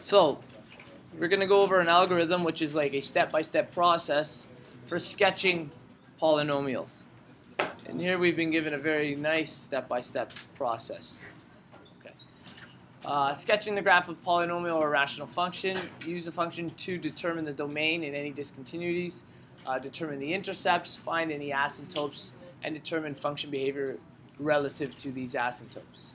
So we're going to go over an algorithm which is like a step-by-step process for sketching polynomials. And here we've been given a very nice step-by-step process. Okay. Sketching the graph of polynomial or rational function. Use the function to determine the domain in any discontinuities, determine the intercepts, find any asymptotes, and determine function behavior relative to these asymptotes.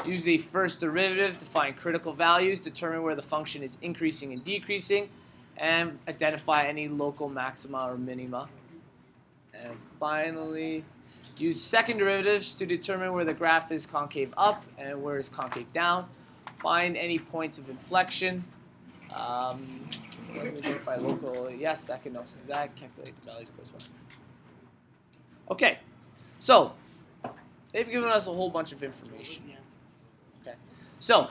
Use the first derivative to find critical values, determine where the function is increasing and decreasing, and identify any local maxima or minima. And finally, use second derivatives to determine where the graph is concave up and where it's concave down. Find any points of inflection. Identify local, yes, that can also do that. Calculate the values corresponding. Okay, so they've given us a whole bunch of information. Okay, so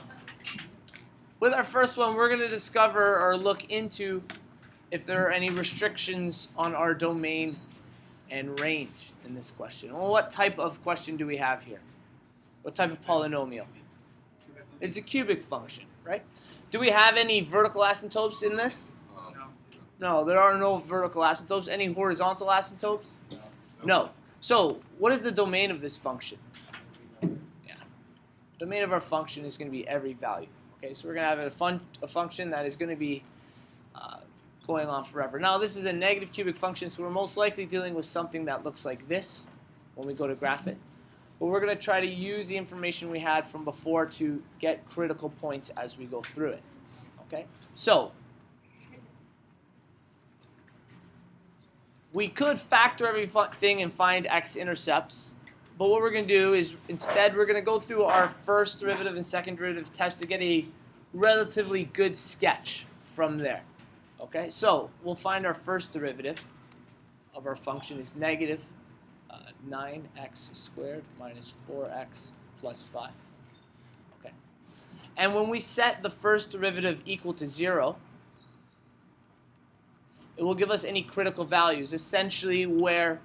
with our first one, we're going to discover or look into if there are any restrictions on our domain and range in this question. Well, what type of question do we have here? What type of polynomial? It's a cubic function, right? Do we have any vertical asymptotes in this? No, there are no vertical asymptotes. Any horizontal asymptotes? No. So what is the domain of this function? Yeah. The domain of our function is going to be every value. Okay, so we're going to have a function that is going to be going on forever. Now, this is a negative cubic function, so we're most likely dealing with something that looks like this when we go to graph it. But we're going to try to use the information we had from before to get critical points as we go through it. Okay, so we could factor everything and find x-intercepts, but what we're going to do is instead we're going to go through our first derivative and second derivative test to get a relatively good sketch from there. Okay, so we'll find our first derivative of our function is negative 9x squared minus 4x plus 5. Okay, and when we set the first derivative equal to 0, it will give us any critical values, essentially where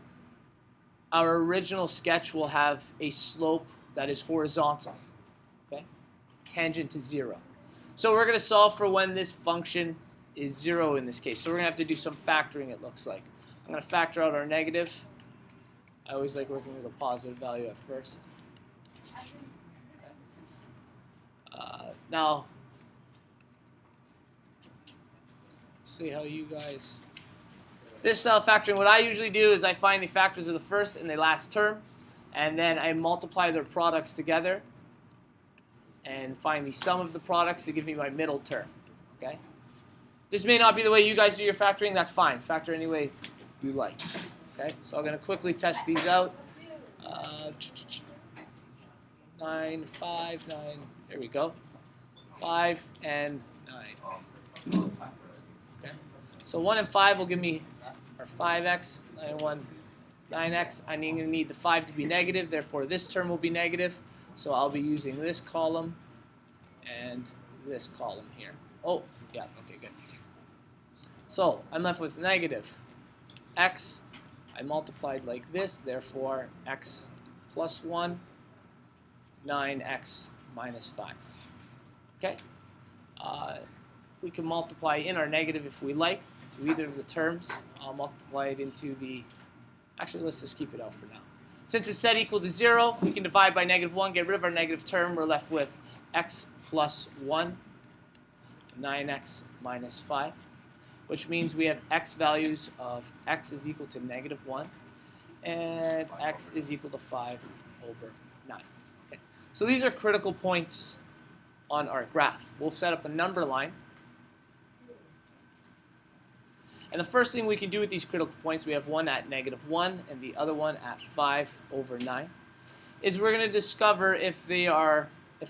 our original sketch will have a slope that is horizontal, okay, tangent to 0. So we're going to solve for when this function is 0 in this case. So we're going to have to do some factoring, it looks like. I'm going to factor out our negative. I always like working with a positive value at first. Now, let's see how you guys... This style of factoring, what I usually do is I find the factors of the first and the last term, and then I multiply their products together and find the sum of the products to give me my middle term. Okay? This may not be the way you guys do your factoring. That's fine. Factor any way you like. Okay? So I'm going to quickly test these out. 9, 5, 9. There we go. 5 and 9. Okay? So 1 and 5 will give me our 5x, 9 and 1, 9x. I'm going to need the 5 to be negative, therefore this term will be negative. So I'll be using this column and this column here. Oh, yeah, okay, good. So I'm left with negative x. I multiplied like this, therefore x plus 1, 9x minus 5. Okay? We can multiply in our negative if we like to either of the terms. I'll multiply it into the... Actually, let's just keep it out for now. Since it's set equal to 0, we can divide by negative 1, get rid of our negative term. We're left with x plus 1, 9x minus 5, which means we have x values of x is equal to negative 1 and x is equal to 5 over 9. Okay. So these are critical points on our graph. We'll set up a number line. And the first thing we can do with these critical points, we have one at negative 1 and the other one at 5 over 9, is we're going to discover if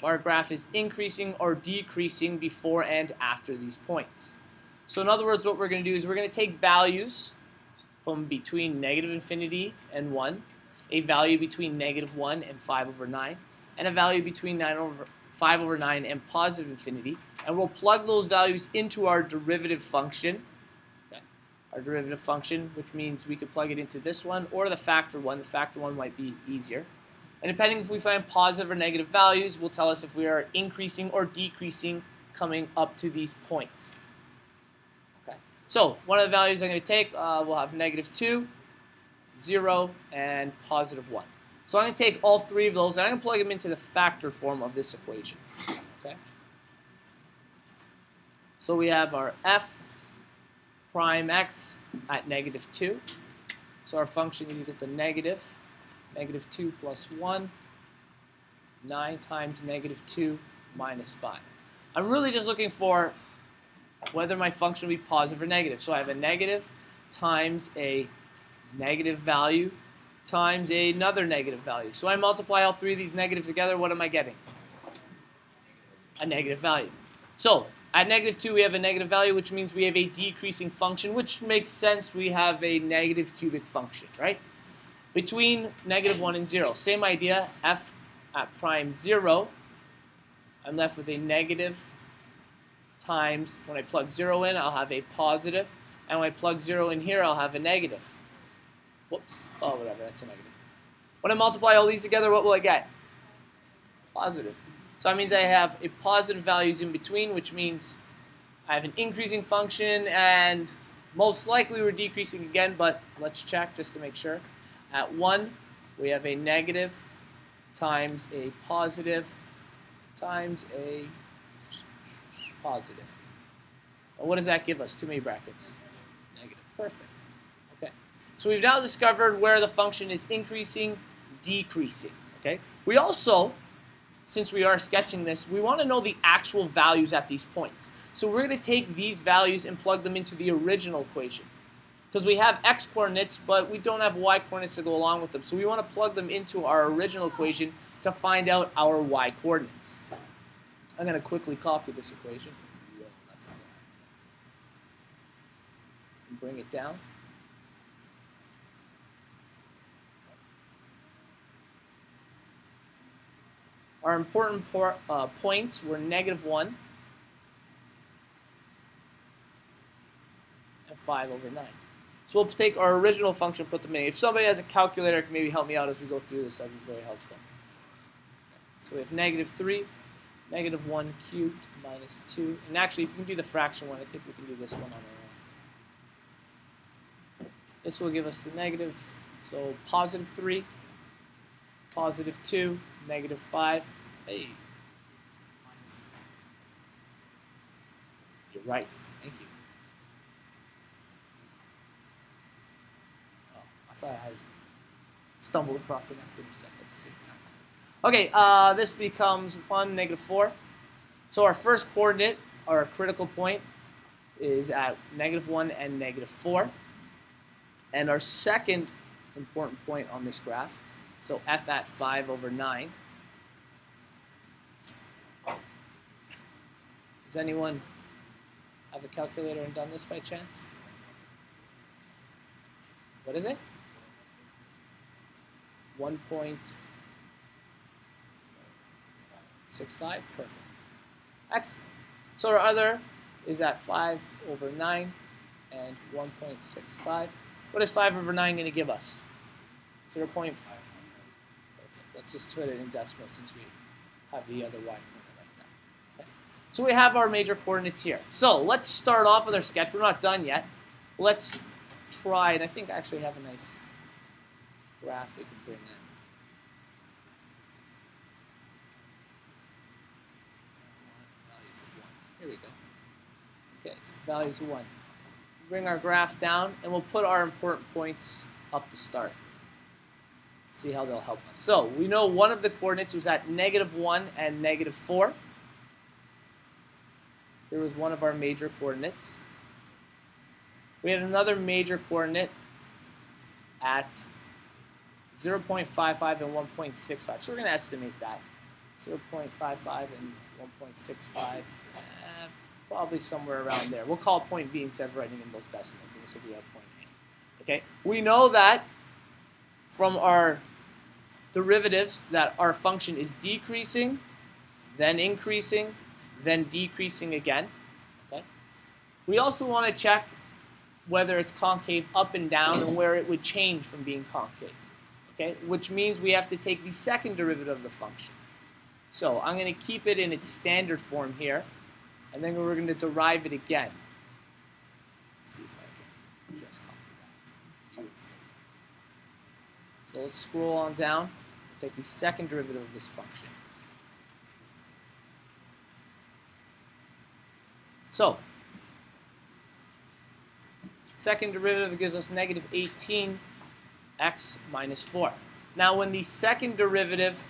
our graph is increasing or decreasing before and after these points. So in other words, what we're going to do is we're going to take values from between negative infinity and 1, a value between negative 1 and 5 over 9, and a value between 5 over 9 and positive infinity, and we'll plug those values into our derivative function. Our derivative function, which means we could plug it into this one or the factor one. The factor one might be easier. And depending if we find positive or negative values, will tell us if we are increasing or decreasing coming up to these points. Okay. So one of the values I'm going to take, we'll have -2, 0, and +1. So I'm going to take all three of those, and I'm going to plug them into the factor form of this equation. Okay. So we have our f prime x at -2. So our function is equal to -2 plus 1, 9 times -2 minus 5. I'm really just looking for whether my function will be positive or negative. So I have a negative times a negative value times another negative value. So I multiply all three of these negatives together. What am I getting? A negative value. So at -2, we have a negative value, which means we have a decreasing function, which makes sense. We have a negative cubic function, right? Between -1 and 0, same idea, f at prime 0, I'm left with a negative times, when I plug 0 in, I'll have a positive, and when I plug 0 in here, I'll have a negative. Whoops, oh, whatever, that's a negative. When I multiply all these together, what will I get? Positive. So that means I have a positive values in between, which means I have an increasing function, and most likely we're decreasing again, but let's check just to make sure. At 1, we have a negative times a positive times a positive. But what does that give us? Too many brackets. Negative. Perfect. Okay. So we've now discovered where the function is increasing, decreasing. Okay. We also, since we are sketching this, we want to know the actual values at these points. So we're going to take these values and plug them into the original equation. Because we have x coordinates, but we don't have y coordinates to go along with them. So we want to plug them into our original equation to find out our y coordinates. I'm going to quickly copy this equation. Whoa, that's not and bring it down. Our important points were -1 and 5/9. So we'll take our original function, put them in. If somebody has a calculator, can maybe help me out as we go through this, that would be very helpful. So we have -3, -1 cubed minus 2. And actually, if you can do the fraction one, I think we can do this one on our own. This will give us the negative, so +3, +2, -5. Hey. You're right. Thank you. Oh, I thought I stumbled across the next intercept at the same time. Okay, this becomes 1, -4. So our first coordinate, our critical point, is at -1 and -4. And our second important point on this graph, so f at 5/9. Does anyone have a calculator and done this by chance? What is it? 1.65? Perfect. Excellent. So our other is at 5/9 and 1.65. What is 5/9 going to give us? 0.5. Perfect. Let's just put it in decimal since we have the other y coordinate like that. Okay. So we have our major coordinates here. So let's start off with our sketch. We're not done yet. Let's try, and I think I actually have a nice graph we can bring in. Values of 1. Here we go. Okay, so values of 1. Bring our graph down, and we'll put our important points up to start. See how they'll help us. So we know one of the coordinates was at -1 and -4. Here was one of our major coordinates. We had another major coordinate at 0.55 and 1.65. So we're going to estimate that. 0.55 and 1.65. Probably somewhere around there. We'll call point B instead of writing in those decimals, and this will be our point A. Okay? We know that from our derivatives that our function is decreasing, then increasing, then decreasing again. Okay? We also want to check whether it's concave up and down and where it would change from being concave. Okay? Which means we have to take the second derivative of the function. So I'm going to keep it in its standard form here. and then we're going to derive it again. Let's see if I can just copy that. Beautiful. So let's scroll on down and take the second derivative of this function. So, second derivative gives us negative 18x minus 4. Now, when the second derivative,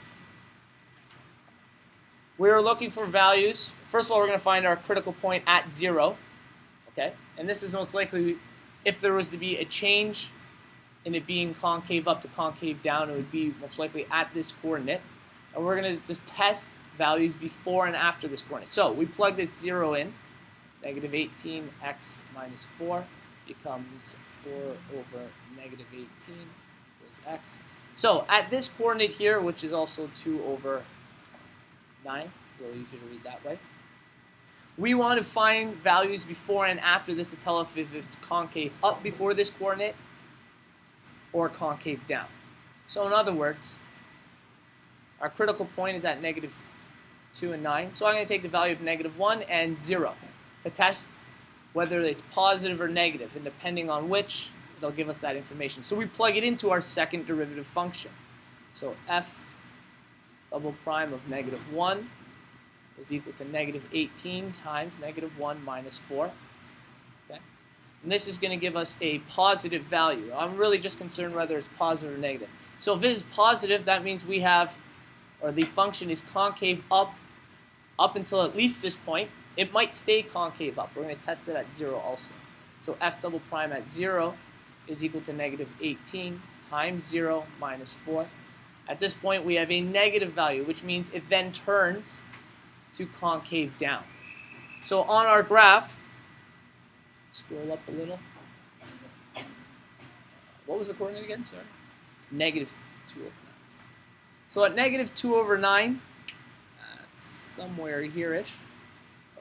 we're looking for values. First of all, we're going to find our critical point at 0. Okay? And this is most likely, if there was to be a change in it being concave up to concave down, it would be most likely at this coordinate. And we're going to just test values before and after this coordinate. So, we plug this 0 in. Negative 18x minus 4 becomes 4 over negative 18 equals x. So at this coordinate here, which is also 2 over 9, really easy to read that way, we want to find values before and after this to tell us if it's concave up before this coordinate or concave down. So in other words, our critical point is at negative 2 and 9. So I'm going to take the value of negative 1 and 0. To test whether it's positive or negative, and depending on which, they'll give us that information. So we plug it into our second derivative function. So f double prime of negative 1 is equal to negative 18 times negative 1 minus 4. Okay? And this is going to give us a positive value. I'm really just concerned whether it's positive or negative. So if it is positive, that means we have, or the function is concave up until at least this point. It might stay concave up. We're going to test it at 0 also. So f double prime at 0 is equal to negative 18 times 0 minus 4. At this point, we have a negative value, which means it then turns to concave down. So on our graph, scroll up a little. What was the coordinate again? Sorry. Negative 2 over 9. So at negative 2 over 9, that's somewhere here-ish.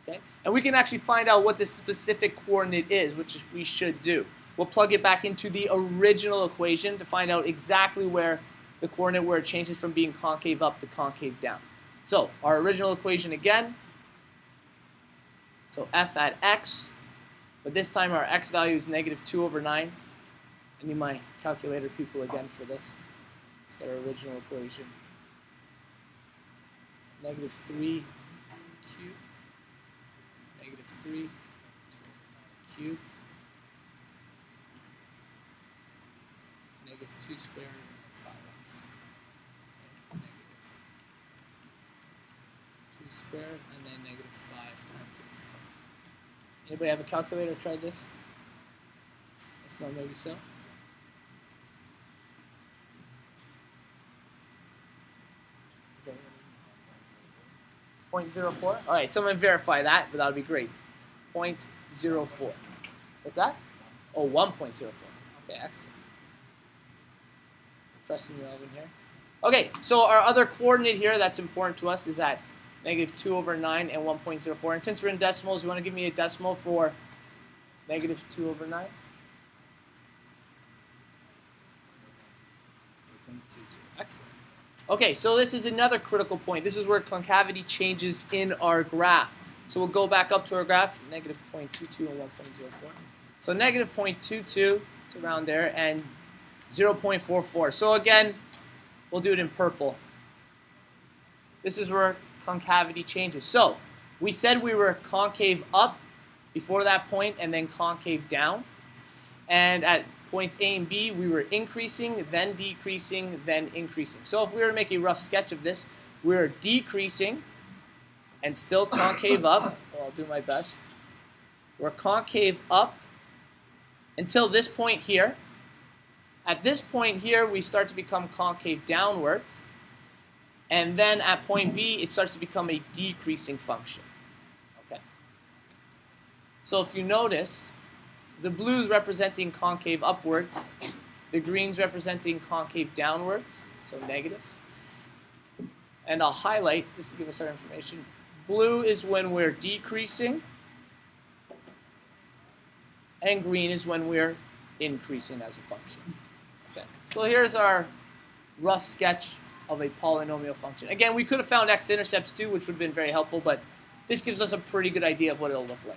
Okay? And we can actually find out what this specific coordinate is, which is we should do. We'll plug it back into the original equation to find out exactly where the coordinate where it changes from being concave up to concave down. So our original equation again. So f at x, but this time our x value is negative 2 over 9. I need my calculator people again for this. Let's get our original equation. Negative 3 cubed. Negative 3 cubed, negative 2 squared, and 5x. Negative 2 squared, and then negative 5 times this. Anybody have a calculator tried this? If not, maybe so. Is that 0.04? All right, someone verify that, but that would be great. 0.04. What's that? Oh, 1.04. Okay, excellent. Trusting you, Alvin here. Okay, so our other coordinate here that's important to us is at negative 2 over 9 and 1.04. And since we're in decimals, you want to give me a decimal for negative 2 over 9? 0.22. Excellent. Okay, so this is another critical point. This is where concavity changes in our graph. So we'll go back up to our graph, negative 0.22 and 1.04. So negative 0.22, it's around there, and 0.44. So again, we'll do it in purple. This is where concavity changes. So we said we were concave up before that point and then concave down. And at points A and B, we were increasing, then decreasing, then increasing. So if we were to make a rough sketch of this, we're decreasing and still concave up. Well, I'll do my best. We're concave up until this point here. At this point here, we start to become concave downwards. And then at point B, it starts to become a decreasing function. Okay. So if you notice, the blues representing concave upwards, the greens representing concave downwards, so negatives. And I'll highlight, just to give us our information, blue is when we're decreasing, and green is when we're increasing as a function. Okay. So here's our rough sketch of a polynomial function. Again, we could have found x-intercepts too, which would have been very helpful, but this gives us a pretty good idea of what it'll look like.